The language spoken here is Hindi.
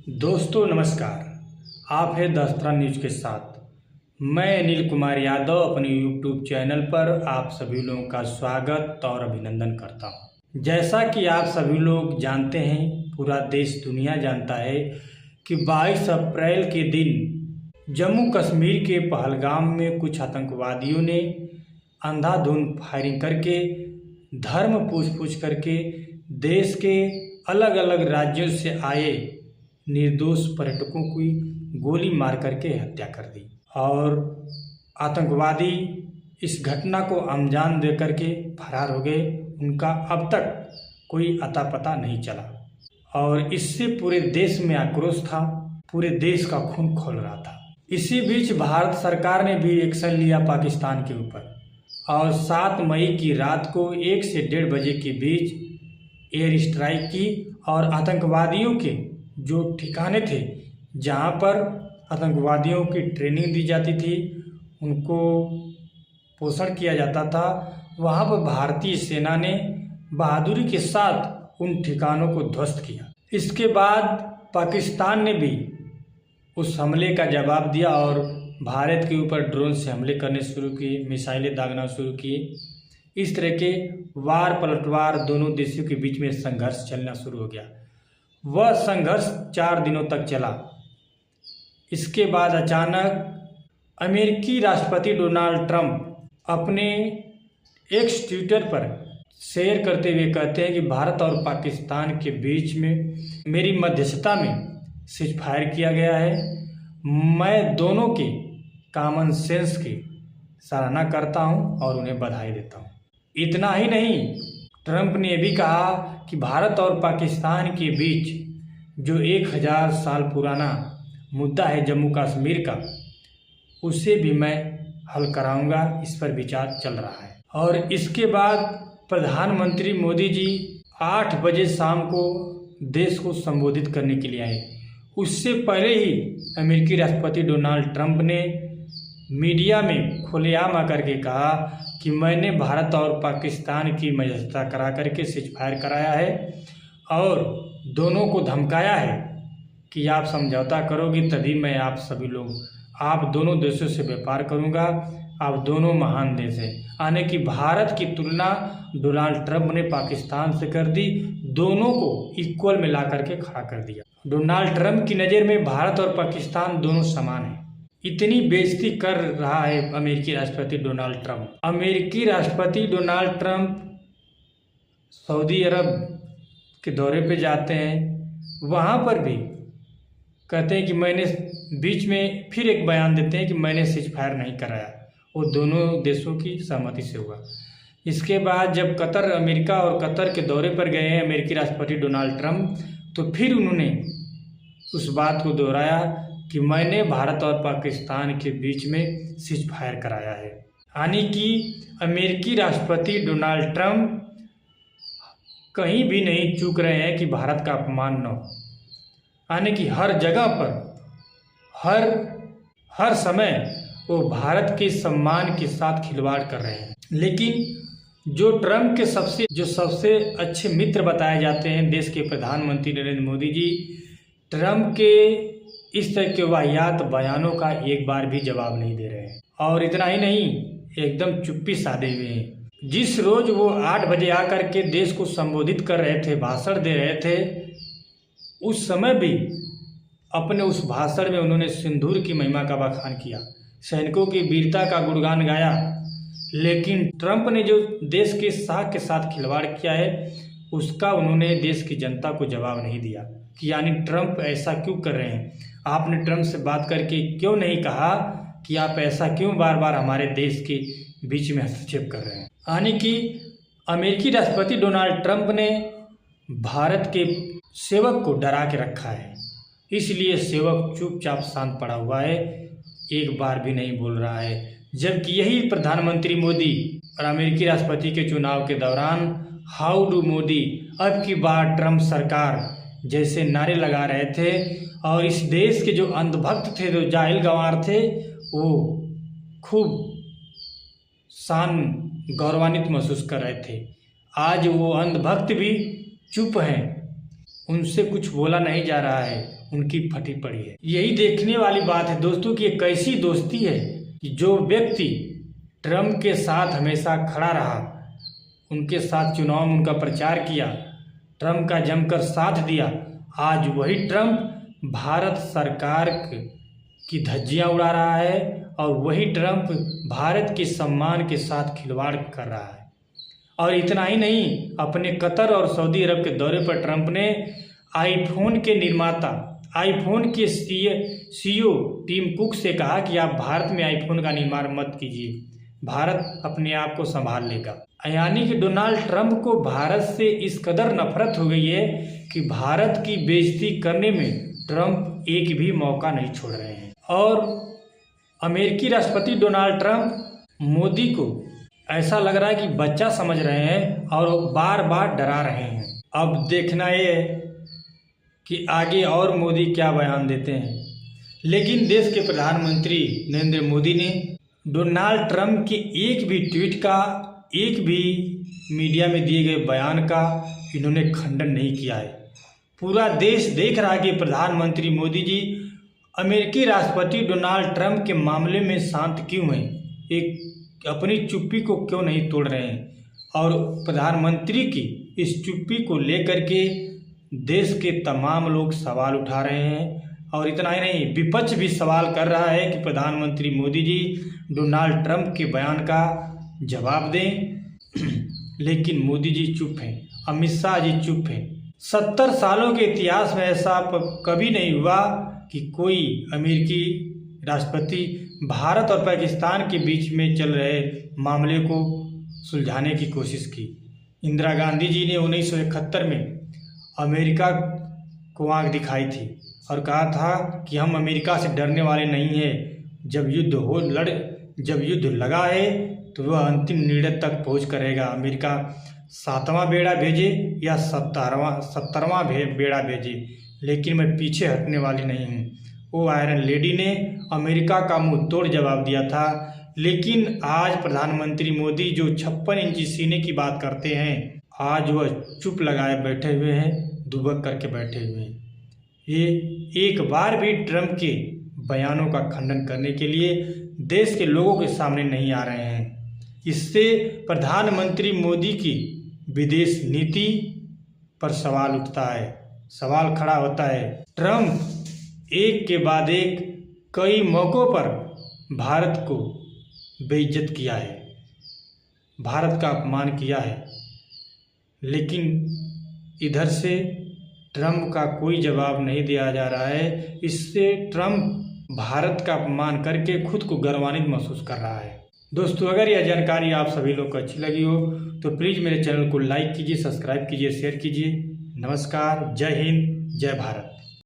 दोस्तों नमस्कार। आप हैं दस्तरा न्यूज़ के साथ। मैं अनिल कुमार यादव अपने यूट्यूब चैनल पर आप सभी लोगों का स्वागत और अभिनंदन करता हूं। जैसा कि आप सभी लोग जानते हैं, पूरा देश दुनिया जानता है कि 22 अप्रैल के दिन जम्मू कश्मीर के पहलगाम में कुछ आतंकवादियों ने अंधाधुंध फायरिंग करके धर्म पूछ करके देश के अलग अलग राज्यों से आए निर्दोष पर्यटकों की गोली मार करके हत्या कर दी और आतंकवादी इस घटना को अंजाम दे करके फरार हो गए। उनका अब तक कोई अता पता नहीं चला और इससे पूरे देश में आक्रोश था, पूरे देश का खून खौल रहा था। इसी बीच भारत सरकार ने भी एक्शन लिया पाकिस्तान के ऊपर और 7 मई की रात को 1 से 1:30 बजे के बीच एयर स्ट्राइक की और आतंकवादियों के जो ठिकाने थे, जहां पर आतंकवादियों की ट्रेनिंग दी जाती थी, उनको पोषण किया जाता था, वहां पर भारतीय सेना ने बहादुरी के साथ उन ठिकानों को ध्वस्त किया। इसके बाद पाकिस्तान ने भी उस हमले का जवाब दिया और भारत के ऊपर ड्रोन से हमले करने शुरू किए, मिसाइलें दागना शुरू किए। इस तरह के वार पलटवार दोनों देशों के बीच में संघर्ष चलना शुरू हो गया। वह संघर्ष 4 दिनों तक चला। इसके बाद अचानक अमेरिकी राष्ट्रपति डोनाल्ड ट्रंप अपने एक्स ट्विटर पर शेयर करते हुए कहते हैं कि भारत और पाकिस्तान के बीच में मेरी मध्यस्थता में सीज़फायर किया गया है। मैं दोनों के कॉमन सेंस की सराहना करता हूं और उन्हें बधाई देता हूं। इतना ही नहीं, ट्रंप ने यह भी कहा कि भारत और पाकिस्तान के बीच जो 1000 साल पुराना मुद्दा है जम्मू कश्मीर का, उसे भी मैं हल कराऊंगा। इस पर विचार चल रहा है। और इसके बाद प्रधानमंत्री मोदी जी 8 बजे शाम को देश को संबोधित करने के लिए आए। उससे पहले ही अमेरिकी राष्ट्रपति डोनाल्ड ट्रंप ने मीडिया में खुलेआम आकर के कहा कि मैंने भारत और पाकिस्तान की मध्यस्थता करा करके सीज़फायर कराया है और दोनों को धमकाया है कि आप समझौता करोगे तभी मैं आप दोनों देशों से व्यापार करूंगा। आप दोनों महान देश हैं। यानी कि भारत की तुलना डोनाल्ड ट्रंप ने पाकिस्तान से कर दी, दोनों को इक्वल में ला करके खड़ा कर दिया। डोनाल्ड ट्रंप की नज़र में भारत और पाकिस्तान दोनों समान हैं। इतनी बेइज्जती कर रहा है अमेरिकी राष्ट्रपति डोनाल्ड ट्रंप। अमेरिकी राष्ट्रपति डोनाल्ड ट्रंप सऊदी अरब के दौरे पे जाते हैं, वहाँ पर भी कहते हैं कि मैंने बीच में फिर एक बयान देते हैं कि मैंने सीज़फायर नहीं कराया, वो दोनों देशों की सहमति से हुआ। इसके बाद जब अमेरिका और कतर के दौरे पर गए हैं अमेरिकी राष्ट्रपति डोनाल्ड ट्रंप, तो फिर उन्होंने उस बात को दोहराया कि मैंने भारत और पाकिस्तान के बीच में सीज़फायर कराया है। यानी कि अमेरिकी राष्ट्रपति डोनाल्ड ट्रंप कहीं भी नहीं चूक रहे हैं कि भारत का अपमान न हो। यानी कि हर जगह पर हर समय वो भारत के सम्मान के साथ खिलवाड़ कर रहे हैं। लेकिन जो ट्रंप के सबसे अच्छे मित्र बताए जाते हैं देश के प्रधानमंत्री नरेंद्र मोदी जी, ट्रंप के इस तरह के वाहियात बयानों का एक बार भी जवाब नहीं दे रहे हैं। और इतना ही नहीं, एकदम चुप्पी साधे हुए हैं। जिस रोज वो 8 बजे आकर के देश को संबोधित कर रहे थे, भाषण दे रहे थे, उस समय भी अपने उस भाषण में उन्होंने सिंदूर की महिमा का बखान किया, सैनिकों की वीरता का गुणगान गाया। लेकिन ट्रंप ने जो देश के साख के साथ खिलवाड़ किया है, उसका उन्होंने देश की जनता को जवाब नहीं दिया कि यानी ट्रंप ऐसा क्यों कर रहे हैं। आपने ट्रंप से बात करके क्यों नहीं कहा कि आप ऐसा क्यों बार बार हमारे देश के बीच में हस्तक्षेप कर रहे हैं। यानी कि अमेरिकी राष्ट्रपति डोनाल्ड ट्रंप ने भारत के सेवक को डरा के रखा है, इसलिए सेवक चुपचाप शांत पड़ा हुआ है, एक बार भी नहीं बोल रहा है। जबकि यही प्रधानमंत्री मोदी और अमेरिकी राष्ट्रपति के चुनाव के दौरान हाउ डू मोदी, अब की बार ट्रंप सरकार जैसे नारे लगा रहे थे और इस देश के जो अंधभक्त थे, जो जाहिल गंवार थे, वो खूब गौरवान्वित महसूस कर रहे थे। आज वो अंधभक्त भी चुप हैं, उनसे कुछ बोला नहीं जा रहा है, उनकी फटी पड़ी है। यही देखने वाली बात है दोस्तों कि ये कैसी दोस्ती है कि जो व्यक्ति ट्रम्प के साथ हमेशा खड़ा रहा, उनके साथ चुनाव में उनका प्रचार किया, ट्रम्प का जमकर साथ दिया, आज वही ट्रम्प भारत सरकार की धज्जियां उड़ा रहा है और वही ट्रम्प भारत के सम्मान के साथ खिलवाड़ कर रहा है। और इतना ही नहीं, अपने कतर और सऊदी अरब के दौरे पर ट्रम्प ने आईफोन के निर्माता, आईफोन के सीईओ टिम कुक से कहा कि आप भारत में आईफोन का निर्माण मत कीजिए, भारत अपने आप को संभाल लेगा। यानी कि डोनाल्ड ट्रम्प को भारत से इस कदर नफरत हो गई है कि भारत की बेइज्जती करने में ट्रम्प एक भी मौका नहीं छोड़ रहे हैं। और अमेरिकी राष्ट्रपति डोनाल्ड ट्रम्प मोदी को ऐसा लग रहा है कि बच्चा समझ रहे हैं और बार बार डरा रहे हैं। अब देखना ये है कि आगे और मोदी क्या बयान देते हैं। लेकिन देश के प्रधानमंत्री नरेंद्र मोदी ने डोनाल्ड ट्रम्प के एक भी ट्वीट का, एक भी मीडिया में दिए गए बयान का इन्होंने खंडन नहीं किया है। पूरा देश देख रहा है कि प्रधानमंत्री मोदी जी अमेरिकी राष्ट्रपति डोनाल्ड ट्रम्प के मामले में शांत क्यों हैं, एक अपनी चुप्पी को क्यों नहीं तोड़ रहे हैं। और प्रधानमंत्री की इस चुप्पी को लेकर के देश के तमाम लोग सवाल उठा रहे हैं। और इतना ही नहीं, विपक्ष भी सवाल कर रहा है कि प्रधानमंत्री मोदी जी डोनाल्ड ट्रम्प के बयान का जवाब दें। लेकिन मोदी जी चुप हैं, अमित शाह जी चुप हैं। 70 सालों के इतिहास में ऐसा कभी नहीं हुआ कि कोई अमेरिकी राष्ट्रपति भारत और पाकिस्तान के बीच में चल रहे मामले को सुलझाने की कोशिश की। इंदिरा गांधी जी ने 1971 में अमेरिका को आंख दिखाई थी और कहा था कि हम अमेरिका से डरने वाले नहीं हैं, जब युद्ध लगा है तो वह अंतिम निर्णय तक पहुँच करेगा। अमेरिका 7वां बेड़ा भेजे या 70वां बेड़ा भेजे, लेकिन मैं पीछे हटने वाली नहीं हूँ। वो आयरन लेडी ने अमेरिका का मुंह तोड़ जवाब दिया था। लेकिन आज प्रधानमंत्री मोदी जो 56 इंची सीने की बात करते हैं, आज वह चुप लगाए बैठे हुए हैं, दुबक करके बैठे हुए हैं। ये एक बार भी ट्रम्प के बयानों का खंडन करने के लिए देश के लोगों के सामने नहीं आ रहे हैं। इससे प्रधानमंत्री मोदी की विदेश नीति पर सवाल उठता है, सवाल खड़ा होता है। ट्रम्प एक के बाद एक कई मौक़ों पर भारत को बेइज्जत किया है, भारत का अपमान किया है, लेकिन इधर से ट्रम्प का कोई जवाब नहीं दिया जा रहा है। इससे ट्रम्प भारत का अपमान करके खुद को गर्वान्वित महसूस कर रहा है। दोस्तों, अगर यह जानकारी आप सभी लोग को अच्छी लगी हो तो प्लीज़ मेरे चैनल को लाइक कीजिए, सब्सक्राइब कीजिए, शेयर कीजिए। नमस्कार, जय हिंद, जय भारत।